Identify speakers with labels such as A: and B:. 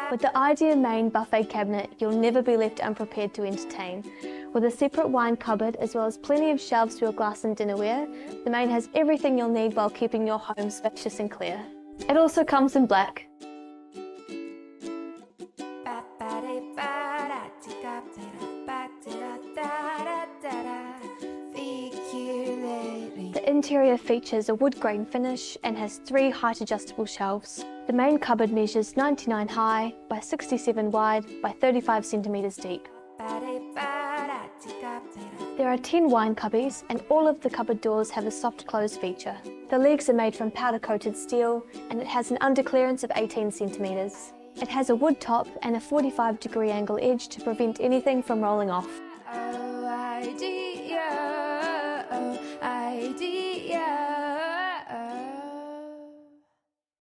A: With the Idiya MAINE buffet cabinet, you'll never be left unprepared to entertain. With a separate wine cupboard as well as plenty of shelves for your glass and dinnerware, the MAINE has everything you'll need while keeping your home spacious and clear. It also comes in black. The interior features a wood grain finish and has 3 height adjustable shelves. The main cupboard measures 99 high by 67 wide by 35 centimetres deep. There are 10 wine cubbies and all of the cupboard doors have a soft close feature. The legs are made from powder coated steel and it has an underclearance of 18 centimetres. It has a wood top and a 45-degree angle edge to prevent anything from rolling off.